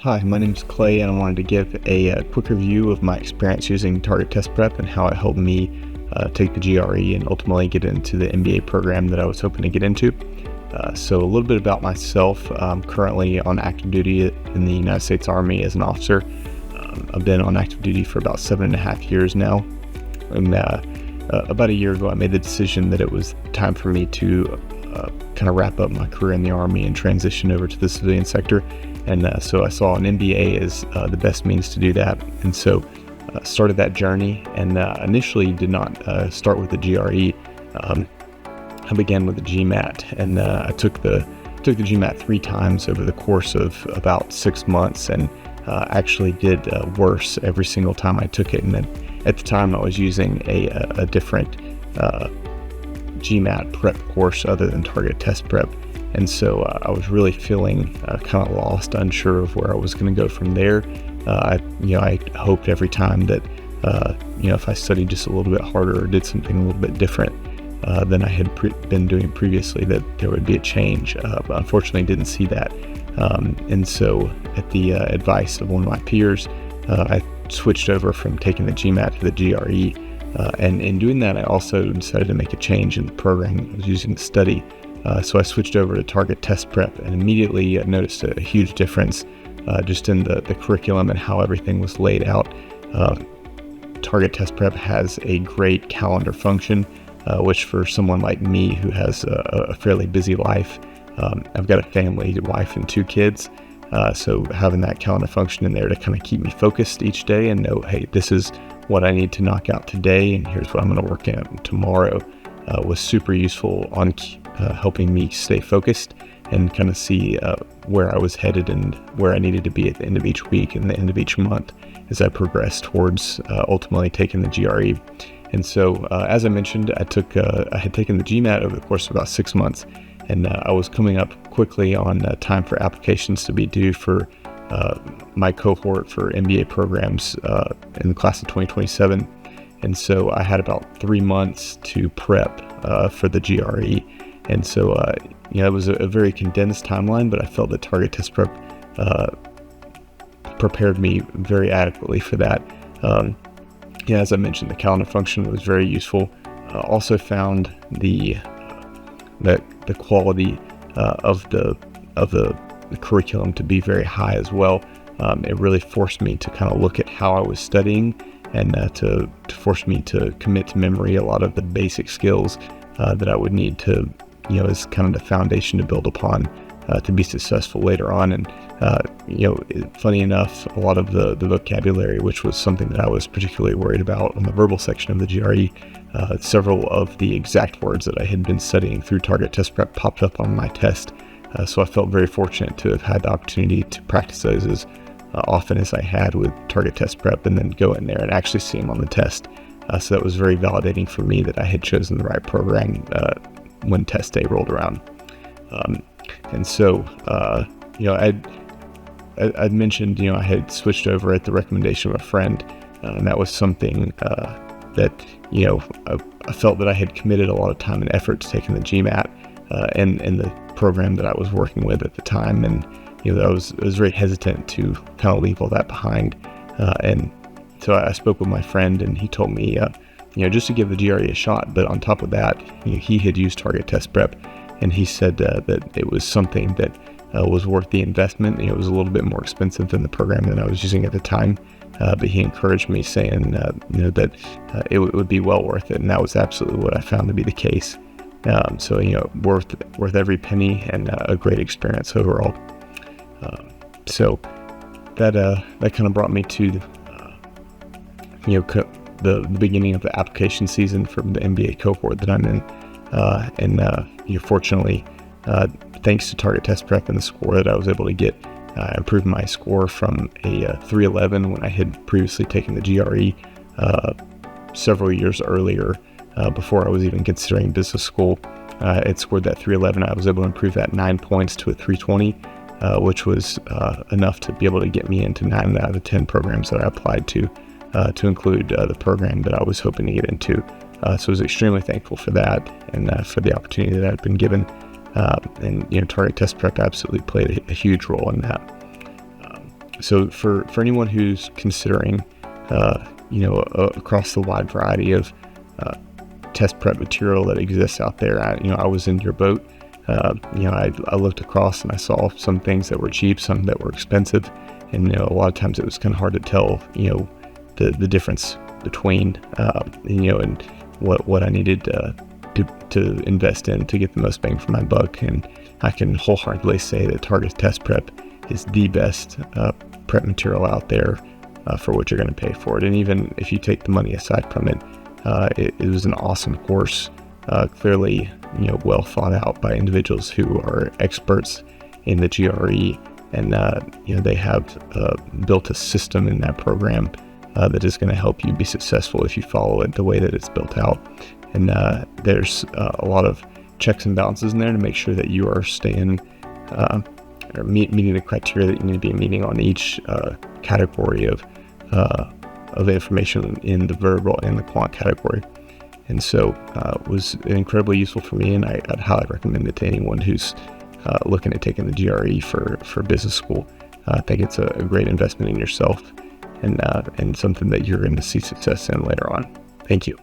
Hi, my name is Clay, and I wanted to give a quick review of my experience using Target Test Prep and how it helped me take the GRE and ultimately get into the MBA program that I was hoping to get into. So a little bit about myself. I'm currently on active duty in the United States Army as an officer. I've been on active duty for about 7.5 years now. And about a year ago, I made the decision that it was time for me to kind of wrap up my career in the Army and transition over to the civilian sector. And so I saw an MBA as the best means to do that. And so started that journey, and initially did not start with the GRE. I began with the GMAT, and I took the GMAT 3 times over the course of about 6 months, and actually did worse every single time I took it. And then at the time I was using a different GMAT prep course other than Target Test Prep. And so I was really feeling kind of lost, unsure of where I was going to go from there. I hoped every time that, if I studied just a little bit harder or did something a little bit different than I had been doing previously, that there would be a change. But unfortunately, didn't see that. And so at the advice of one of my peers, I switched over from taking the GMAT to the GRE. And in doing that, I also decided to make a change in the program I was using to study. So I switched over to Target Test Prep, and immediately noticed a huge difference just in the curriculum and how everything was laid out. Target Test Prep has a great calendar function, which for someone like me who has a fairly busy life, I've got a family, wife, and 2 kids. So having that calendar function in there to kind of keep me focused each day and know, hey, this is what I need to knock out today, and here's what I'm going to work on tomorrow, was super useful on helping me stay focused and kind of see where I was headed and where I needed to be at the end of each week and the end of each month as I progressed towards ultimately taking the GRE. And so, as I mentioned, I had taken the GMAT over the course of about 6 months, and I was coming up quickly on time for applications to be due for my cohort for MBA programs in the class of 2027. And so I had about 3 months to prep for the GRE. And so, it was a very condensed timeline, but I felt that Target Test Prep prepared me very adequately for that. As I mentioned, the calendar function was very useful. Also found the quality of the curriculum to be very high as well. It really forced me to kind of look at how I was studying, and to force me to commit to memory a lot of the basic skills that I would need to, as kind of the foundation to build upon to be successful later on. And funny enough, a lot of the vocabulary, which was something that I was particularly worried about on the verbal section of the GRE, several of the exact words that I had been studying through Target Test Prep popped up on my test. So I felt very fortunate to have had the opportunity to practice those as often as I had with Target Test Prep, and then go in there and actually see them on the test. So that was very validating for me that I had chosen the right program when test day rolled around. And so, I'd mentioned, I had switched over at the recommendation of a friend, and that was something that, I felt that I had committed a lot of time and effort to taking the GMAT and the program that I was working with at the time. And, I was very hesitant to kind of leave all that behind. And so I spoke with my friend, and he told me, just to give the GRE a shot. But on top of that, he had used Target Test Prep, and he said that it was something that was worth the investment. It was a little bit more expensive than the program that I was using at the time, but he encouraged me, saying that it would be well worth it, and that was absolutely what I found to be the case. So worth every penny, and a great experience overall. So that kind of brought me to the beginning of the application season for the MBA cohort that I'm in. And fortunately, thanks to Target Test Prep and the score that I was able to get, I improved my score from a 311 when I had previously taken the GRE several years earlier, before I was even considering business school. It scored that 311. I was able to improve that 9 points to a 320, which was enough to be able to get me into 9 out of the 10 programs that I applied to include the program that I was hoping to get into. So I was extremely thankful for that, and for the opportunity that I'd been given. And Target Test Prep absolutely played a huge role in that. So for anyone who's considering, across the wide variety of test prep material that exists out there, I was in your boat. I looked across and I saw some things that were cheap, some that were expensive, and a lot of times it was kind of hard to tell, the difference between, and what I needed to invest in to get the most bang for my buck. And I can wholeheartedly say that Target Test Prep is the best prep material out there for what you're going to pay for it. And even if you take the money aside from it, it was an awesome course, clearly well thought out by individuals who are experts in the GRE, and they have built a system in that program that is going to help you be successful if you follow it the way that it's built out. And there's a lot of checks and balances in there to make sure that you are staying or meeting the criteria that you need to be meeting on each category of information in the verbal and the quant category. And so it was incredibly useful for me, and I'd highly recommend it to anyone who's looking at taking the GRE for business school. I think it's a great investment in yourself, and something that you're going to see success in later on. Thank you.